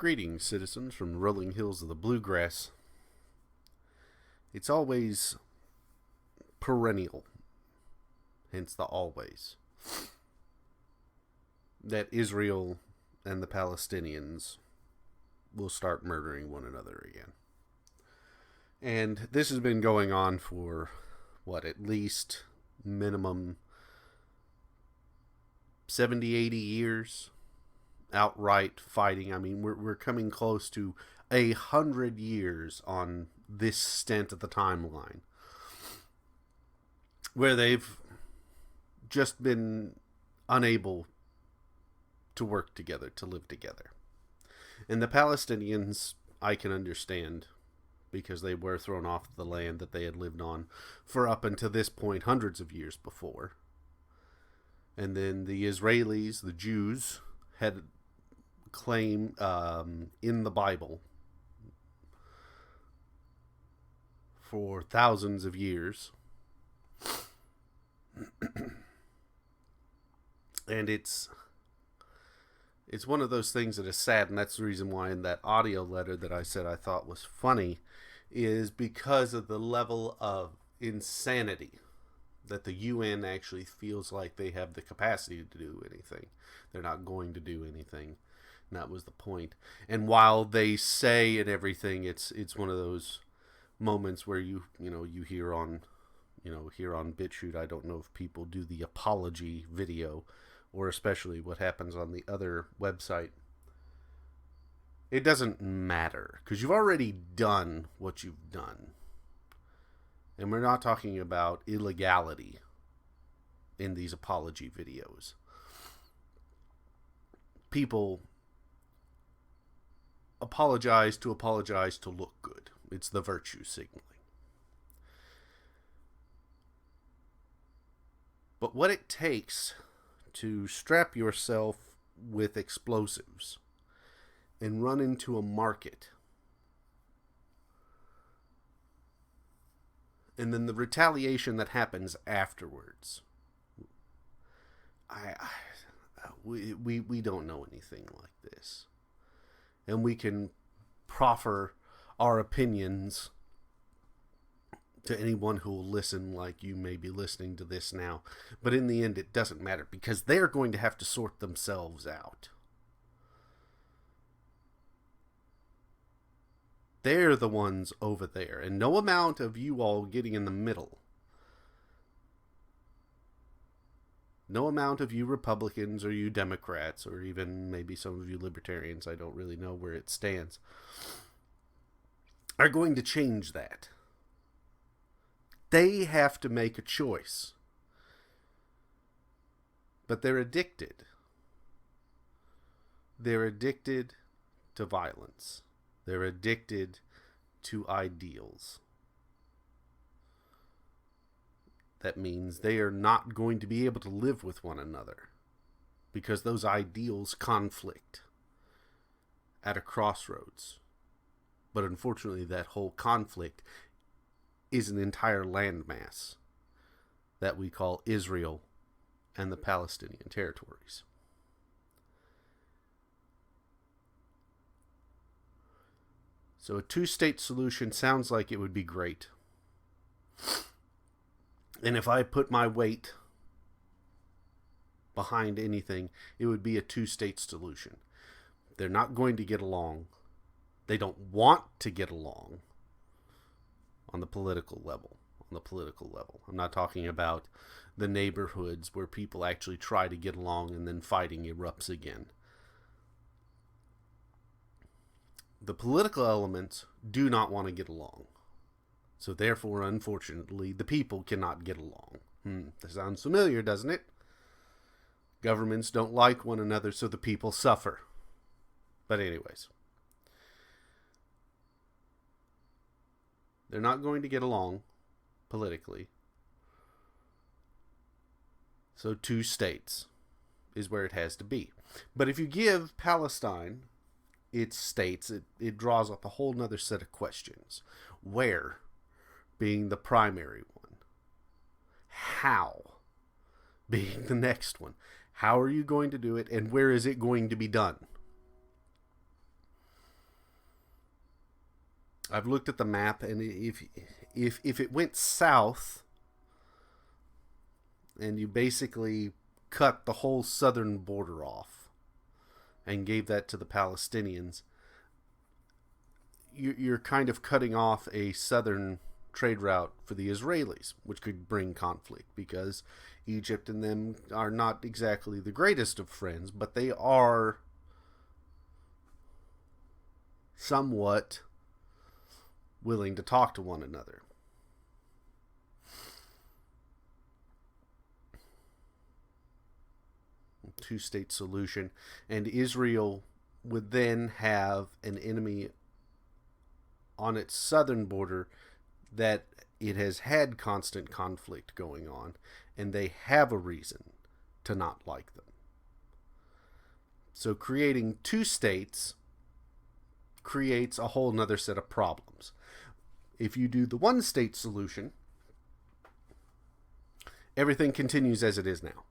Greetings, citizens from the rolling hills of the bluegrass. It's always perennial, hence the always, that Israel and the Palestinians will start murdering one another again. And this has been going on for, at least minimum 70, 80 years. Outright fighting. I mean, we're coming close to 100 years on this stint of the timeline where they've just been unable to work together, to live together. And the Palestinians, I can understand, because they were thrown off the land that they had lived on for up until this point hundreds of years before. And then the Israelis, the Jews, had claim in the Bible for thousands of years. And it's one of those things that is sad, and that's the reason why in that audio letter that I said I thought was funny is because of the level of insanity that the UN actually feels like they have the capacity to do anything. They're not going to do anything. And that was the point. And while they say and everything, it's one of those moments where you hear on BitChute. I don't know if people do the apology video, or especially what happens on the other website. It doesn't matter, because you've already done what you've done. And we're not talking about illegality in these apology videos. People apologize to look good. It's the virtue signaling. But what it takes to strap yourself with explosives and run into a market, and then the retaliation that happens afterwards, we don't know anything like this. And we can proffer our opinions to anyone who will listen, like you may be listening to this now. But in the end, it doesn't matter, because they're going to have to sort themselves out. They're the ones over there, and no amount of you all getting in the middle, no amount of you Republicans or you Democrats, or even maybe some of you Libertarians, I don't really know where it stands, are going to change that. They have to make a choice. But they're addicted. They're addicted to violence. They're addicted to ideals. That means they are not going to be able to live with one another, because those ideals conflict at a crossroads. But unfortunately, that whole conflict is an entire landmass that we call Israel and the Palestinian territories. So a two-state solution sounds like it would be great. And if I put my weight behind anything, it would be a two-state solution. They're not going to get along. They don't want to get along on the political level. I'm not talking about the neighborhoods where people actually try to get along and then fighting erupts again. The political elements do not want to get along. So therefore, unfortunately, the people cannot get along. That sounds familiar, doesn't it? Governments don't like one another, so the people suffer. But anyways, they're not going to get along politically. So two states is where it has to be. But if you give Palestine its states, it draws up a whole nother set of questions. Where being the primary one. How being the next one. How are you going to do it, and where is it going to be done? I've looked at the map, and if it went south, and you basically cut the whole southern border off and gave that to the Palestinians, you're kind of cutting off a southern trade route for the Israelis, which could bring conflict because Egypt and them are not exactly the greatest of friends, but they are somewhat willing to talk to one another. Two-state solution, and Israel would then have an enemy on its southern border that it has had constant conflict going on, and they have a reason to not like them. So creating two states creates a whole nother set of problems. If you do the one-state solution, everything continues as it is now.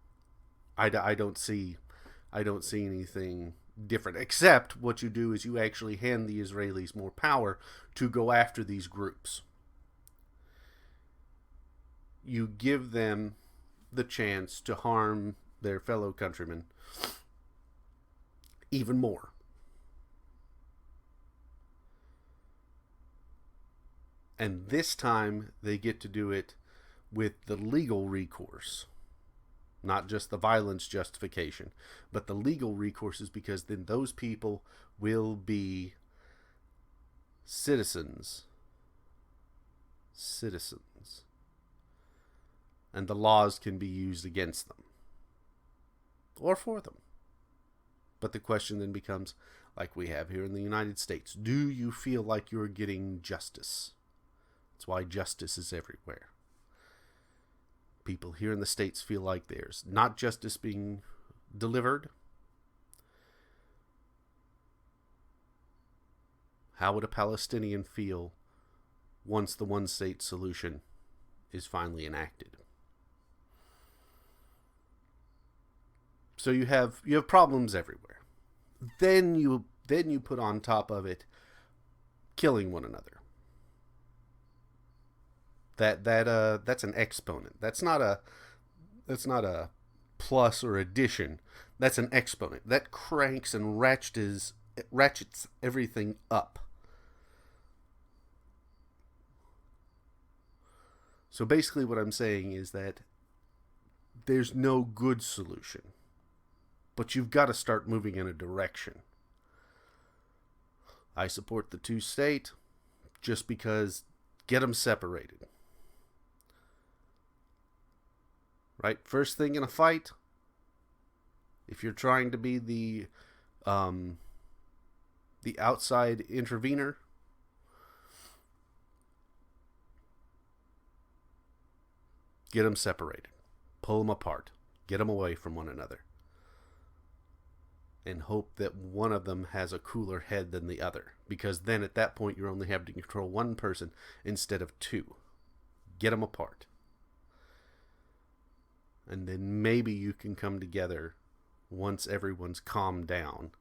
I don't see anything different, except what you do is you actually hand the Israelis more power to go after these groups. You give them the chance to harm their fellow countrymen even more. And this time they get to do it with the legal recourse. Not just the violence justification, but the legal recourse is because then those people will be citizens. And the laws can be used against them. Or for them. But the question then becomes, like we have here in the United States, do you feel like you're getting justice? That's why justice is everywhere. People here in the States feel like there's not justice being delivered. How would a Palestinian feel once the one-state solution is finally enacted? So you have problems everywhere. Then you put on top of it killing one another. That's an exponent. That's not a plus or addition. That's an exponent. That cranks and ratchets everything up. So basically what I'm saying is that there's no good solution. But you've got to start moving in a direction. I support the two-state just because get them separated. Right? First thing in a fight, if you're trying to be the outside intervener, get them separated. Pull them apart. Get them away from one another. And hope that one of them has a cooler head than the other. Because then at that point you're only having to control one person instead of two. Get them apart. And then maybe you can come together once everyone's calmed down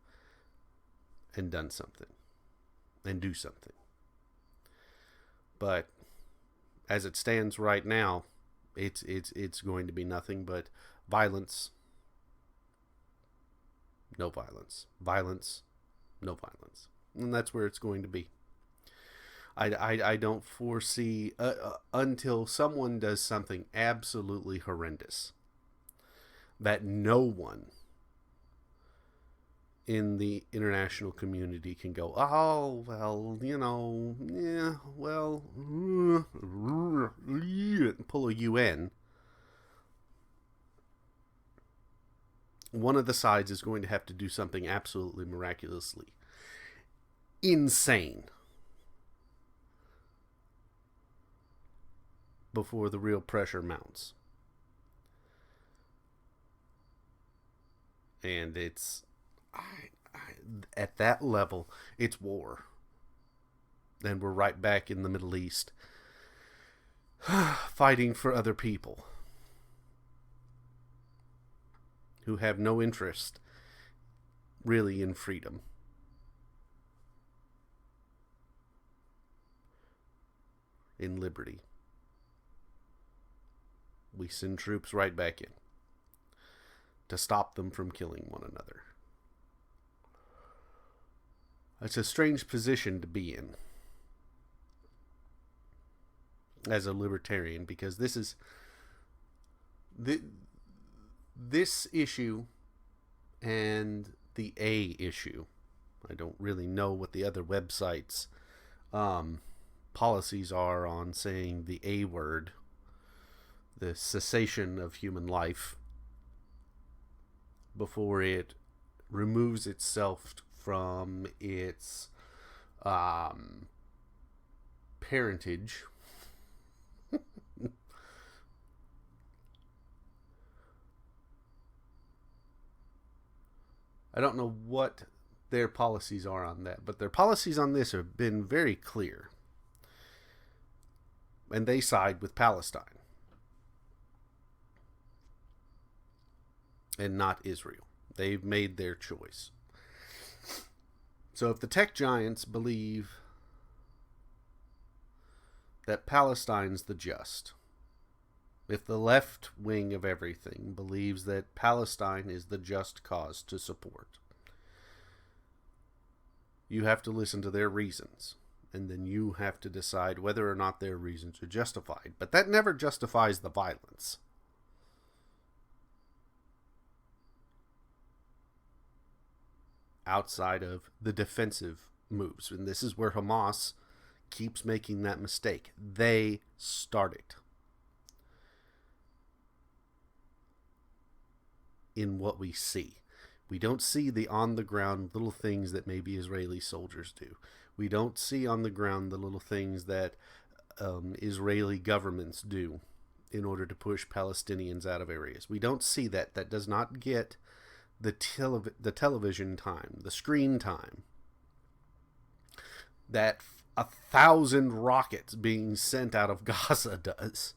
and done something. And do something. But as it stands right now, it's going to be nothing but violence. No violence. Violence. No violence. And that's where it's going to be. I don't foresee until someone does something absolutely horrendous that no one in the international community can go, oh, well, yeah, well, pull a UN. One of the sides is going to have to do something absolutely miraculously insane before the real pressure mounts. And it's at that level, it's war. Then we're right back in the Middle East fighting for other people who have no interest really in freedom. in liberty. We send troops right back in to stop them from killing one another. It's a strange position to be in as a libertarian, because this issue and the A issue. I don't really know what the other websites' policies are on saying the A word, the cessation of human life, before it removes itself from its parentage. I don't know what their policies are on that, but their policies on this have been very clear. And they side with Palestine and not Israel. They've made their choice. So if the tech giants believe that Palestine's the just, if the left wing of everything believes that Palestine is the just cause to support, you have to listen to their reasons, and then you have to decide whether or not their reasons are justified. But that never justifies the violence. Outside of the defensive moves. And this is where Hamas keeps making that mistake. They started in what we see. We don't see the on-the-ground little things that maybe Israeli soldiers do. We don't see on the ground the little things that Israeli governments do in order to push Palestinians out of areas. We don't see that. That does not get the television time, the screen time that 1,000 rockets being sent out of Gaza does.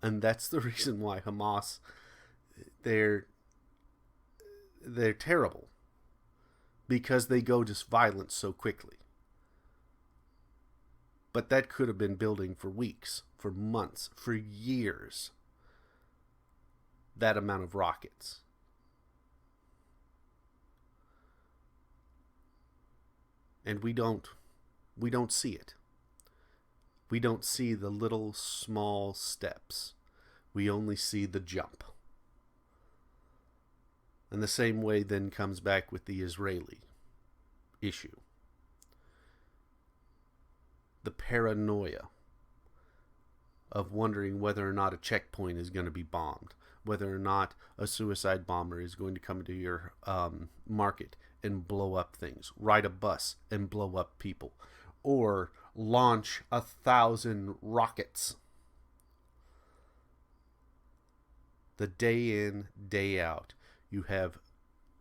And that's the reason why Hamas, they're terrible, because they go to violence so quickly. But that could have been building for weeks, for months, for years. That amount of rockets. And we don't see it. We don't see the little small steps. We only see the jump. And the same way then comes back with the Israeli issue. The paranoia of wondering whether or not a checkpoint is going to be bombed, whether or not a suicide bomber is going to come to your market and blow up things, ride a bus and blow up people, or launch 1,000 rockets. The day in, day out, you have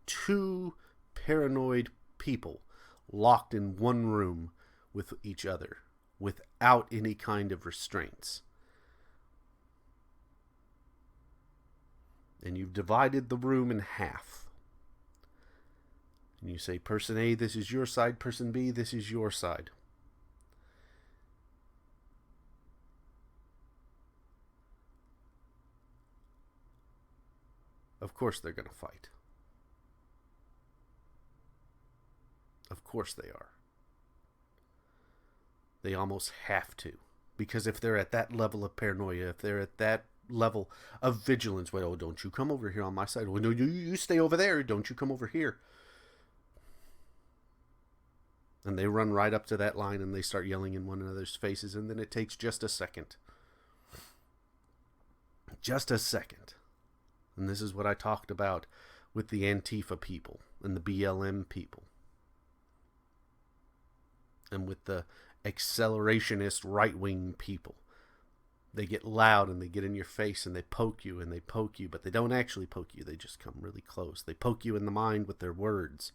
two paranoid people locked in one room with each other without any kind of restraints. And you've divided the room in half. And you say, person A, this is your side. Person B, this is your side. Of course they're going to fight. Of course they are. They almost have to. Because if they're at that level of paranoia, if they're at that level of vigilance, well, oh, don't you come over here on my side. Well, no, you stay over there. Don't you come over here. And they run right up to that line and they start yelling in one another's faces. And then it takes just a second. Just a second. And this is what I talked about with the Antifa people and the BLM people. And with the accelerationist right-wing people. They get loud and they get in your face and they poke you, but they don't actually poke you. They just come really close. They poke you in the mind with their words,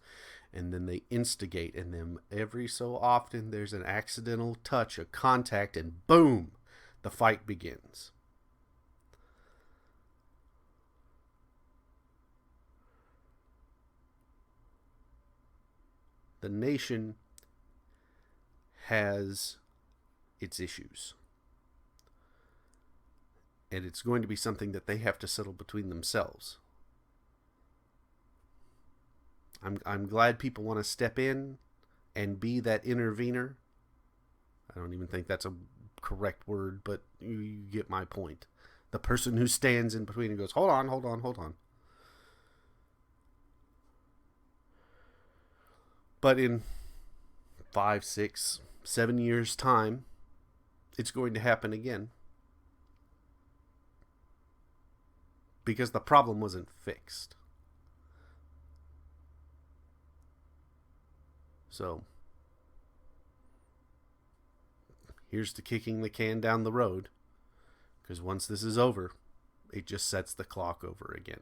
and then they instigate, and then every so often there's an accidental touch, a contact, and boom, the fight begins. The nation has its issues. And it's going to be something that they have to settle between themselves. I'm glad people want to step in and be that intervener. I don't even think that's a correct word, but you get my point. The person who stands in between and goes, hold on, hold on, hold on. But in 5, 6, 7 years' time, it's going to happen again. Because the problem wasn't fixed. So, here's to kicking the can down the road. Because once this is over, it just sets the clock over again.